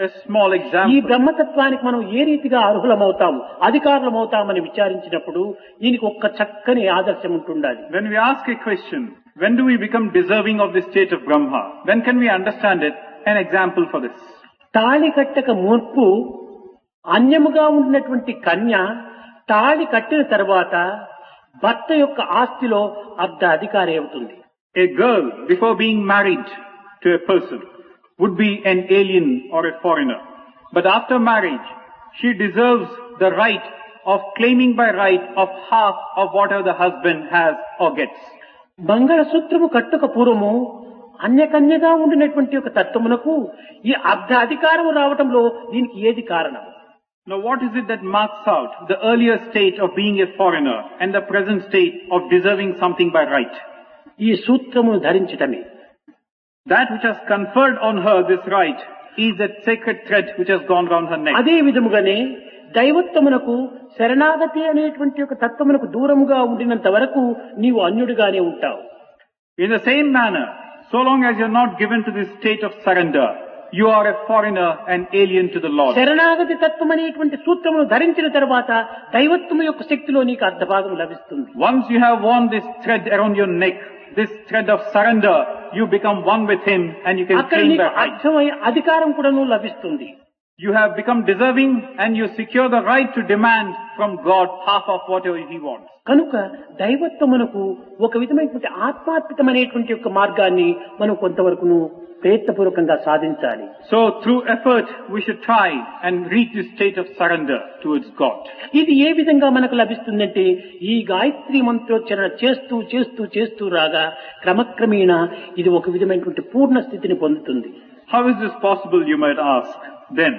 A small
ఈ
example.
బ్రహ్మతత్వానికి మనం ఏ రీతిగా అర్హులమవుతాము, అధికారులమవుతామని విచారించినప్పుడు దీనికి ఒక్క చక్కని ఆదర్శం ఉంటుండాలి.
When we ask a question, when do we become deserving of the state of Brahma? When can we understand it? An example for this.
తాళి కట్టక మున్పు అన్యముగా ఉన్నటువంటి కన్య తాళి కట్టిన తర్వాత భర్త యొక్క ఆస్తిలో అర్ధ అధికారి అవుతుంది.
A girl, before being married to a person, would be an alien or a foreigner. But after marriage, she deserves the right of claiming by right of half of whatever the husband has or gets.
మంగళసూత్రము కట్టుక పూర్వము అన్యకన్యగా ఉండినటువంటి ఒక తత్వమునకు ఈ అర్ధ అధికారము రావటంలో దీనికి ఏది కారణం?
Now what is it that marks out the earlier state of being a foreigner and the present state of deserving something by right?
ఈ సూత్రమును ధరించటమే.
That which has conferred on her this right is that sacred thread which has gone round her neck.
అదే విధముగానే దైవత్వమునకు శరణాగతి అనేటువంటి ఒక తత్వమునకు దూరముగా ఉండినంత వరకు నీవు అన్యుడిగానే ఉంటావు.
In the same manner, so long as you are not given to this state of surrender, you are a foreigner and alien to the Lord.
శరణాగతి తత్వం అనేటువంటి సూత్రమును ధరించిన తర్వాత దైవత్వము యొక్క శక్తిలో నీకు అర్ధభాగం లభిస్తుంది.
Once you have worn this thread around your neck, this thread of surrender, you become one with Him and you can
అక్కడ
claim
నీకు
the right.
అర్థమై అధికారం కూడాను లభిస్తుంది.
You have become deserving and you secure the right to demand from God half of whatever He wants.
కనుక దైవత్వమునకు ఒక విధమైనటువంటి ఆత్మార్పితమైనటువంటి యొక్క మార్గాన్ని మనం కొంతవరకును ప్రయత్నపూర్వకంగా సాధించాలి.
So through effort, we should try and reach this state of surrender towards God.
ఇది ఏ విధంగా మనకు లభిస్తుందంటే ఈ గాయత్రి మంత్రోచ్చరణ చేస్తూ చేస్తూ చేస్తూ రాగా క్రమక్రమేణా ఇది ఒక విధమైనటువంటి పూర్ణ స్థితిని పొందుతుంది.
How is this possible, you might ask? Then,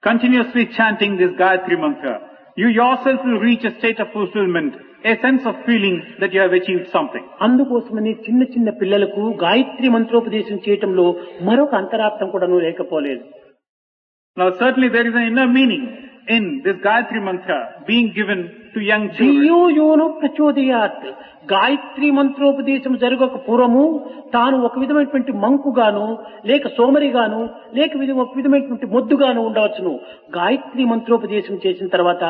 continuously chanting this Gayatri mantra, you yourself will reach a state of fulfillment, a sense of feeling that you have achieved something.
అందుకోసమని చిన్న చిన్న పిల్లలకు గాయత్రి మంత్రోపదేశం చేయటంలో మరొక అంతరార్థం కూడాను లేకపోలేదు.
Now certainly there is an inner meaning in this Gayatri mantra being given to young children.
ధియో యోనో ప్రచోదయాత్. గాయత్రి మంత్రోపదేశం జరగక పూర్వము తాను ఒక విధమైనటువంటి మంకుగాను లేక సోమరిగాను లేక ఒక విధమైనటువంటి మొద్దుగాను ఉండవచ్చును. గాయత్రి మంత్రోపదేశం చేసిన తర్వాత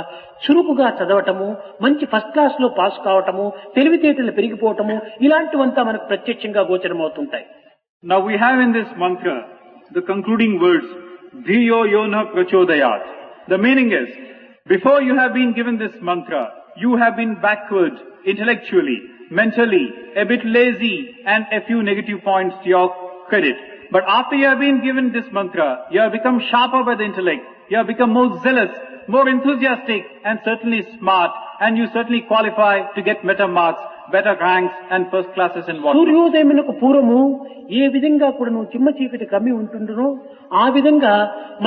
చురుకుగా చదవటము, మంచి ఫస్ట్ క్లాస్ లో పాస్ కావటము, తెలివితేటలు పెరిగిపోవటము ఇలాంటివంతా మనకు ప్రత్యక్షంగా గోచరమవుతుంటాయి.
Now we have in this mantra the concluding words, Dhiyo Yona Prachodayat. The meaning is, before you have been given this mantra, you have been backward intellectually, mentally, a bit lazy and a few negative points to your credit. But after you have been given this mantra, you have become sharper by the intellect, you have become more zealous, more enthusiastic and certainly smart, and you certainly qualify to get better marks, better ranks and first classes in what.
సూర్యోదయమునకు పూర్వము ఏ విధంగా కూడా నువ్వు చిమ్మ చీకటి కమ్మి ఉంటుండునో ఆ విధంగా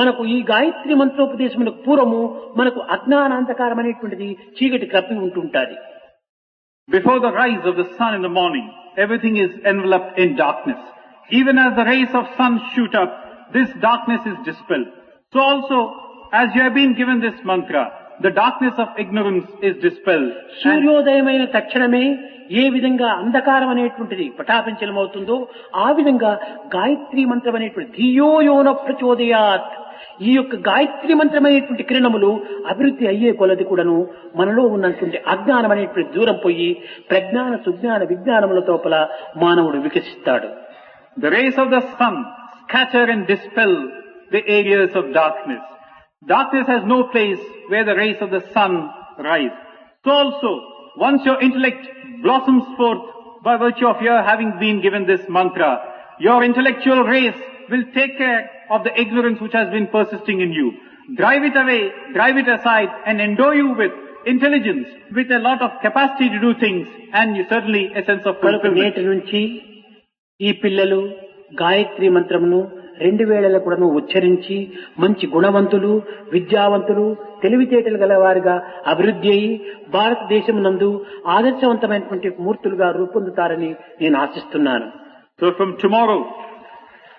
మనకు ఈ గాయత్రి మంత్రోపదేశమునకు పూర్వము మనకు అజ్ఞానాంధకారం అనేటువంటిది చీకటి కప్పి ఉంటుంటాది.
Before the rise of the sun in the morning, everything is enveloped in darkness. Even as the rays of sun shoot up, this darkness is dispelled. So also, as you have been given this mantra, the darkness of ignorance is dispelled. And
సూర్యోదయమైన తక్షణమే ఏ విధంగా అంధకారం అనేటువంటిది పటాపించలమవుతుందో ఆ విధంగా గాయత్రి మంత్రం అనేటువంటి ధియో యోన ప్రచోదయాత్, ఈ యొక్క గాయత్రి మంత్రమైనటువంటి కిరణములు అభివృద్ధి అయ్యే కొలది కూడాను మనలో ఉన్నటువంటి అజ్ఞానం అనేటువంటి దూరం పోయి ప్రజ్ఞాన సుజ్ఞాన విజ్ఞానముల తోపల మానవుడు వికసిస్తాడు.
the rays of the sun scatter and dispel the areas of darkness. Darkness has no place where the rays of the sun rise. So also, once your intellect blossoms forth by virtue of your having been given this mantra, your intellectual rays will take care of the ignorance which has been persisting in you. Drive it away, drive it aside, and endow you with intelligence, with a lot of capacity to do things, and you certainly a sense of
కనుక
fulfillment.
నేటి నుంచి ఈ పిల్లలు గాయత్రి మంత్రమును 2 వేళల కూడాను ఉచ్చరించి మంచి గుణవంతులు, విద్యావంతులు, తెలివితేటలు గల వారిగా అభివృద్ధి అయి భారతదేశం నందు ఆదర్శవంతమైనటువంటి మూర్తులుగా రూపొందుతారని నేను ఆశిస్తున్నాను.
So from tomorrow,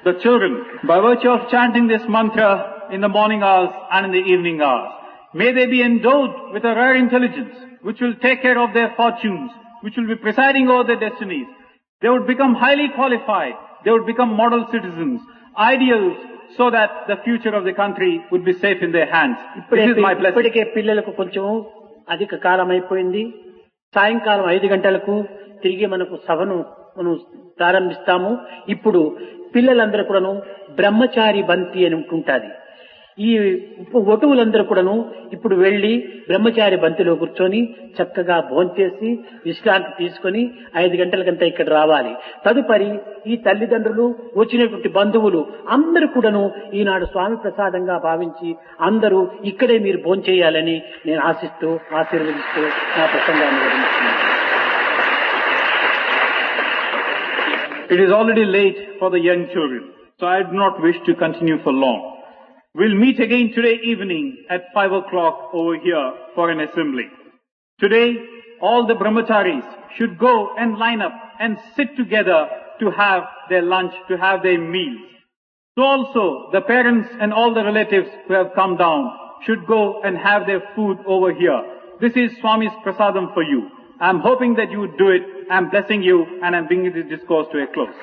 the children, by virtue of chanting this mantra in the morning hours and in the evening hours, may they be endowed with a rare intelligence which will take care of their fortunes, which will be presiding over their destinies. They would become highly qualified. They would become model citizens, ideals, so that the future of the country would be safe in their hands. This is my blessing.
ఇప్పటికే పిల్లలకు కొంచెం అధిక కాలం అయిపోయింది. సాయంకాలం 5 గంటలకు తిరిగి మనకు సభను మనం ప్రారంభిస్తాము. ఇప్పుడు పిల్లలందరూ కూడాను బ్రహ్మచారి బంతి అని ఉంటుంటాది. ఈ వటువులందరూ కూడాను ఇప్పుడు వెళ్లి బ్రహ్మచారి బంతిలో కూర్చొని చక్కగా భోంచేసి విశ్రాంతి తీసుకొని 5 గంటలకంతా ఇక్కడ రావాలి. తదుపరి ఈ తల్లిదండ్రులు వచ్చినటువంటి బంధువులు అందరూ కూడాను ఈనాడు స్వామి ప్రసాదంగా భావించి అందరూ ఇక్కడే మీరు భోంచేయాలని నేను ఆశిస్తూ ఆశీర్వదిస్తూ నా ప్రసంగాన్ని వివరించున్నాను.
It is already late for the young children, so I do not wish to continue for long. We'll meet again today evening at 5 o'clock over here for an assembly. Today, all the brahmacharis should go and line up and sit together to have their lunch, to have their meals. So also, the parents and all the relatives who have come down should go and have their food over here. This is Swami's prasadam for you. I'm hoping that you would do it. I'm blessing you and I'm bringing this discourse to a close.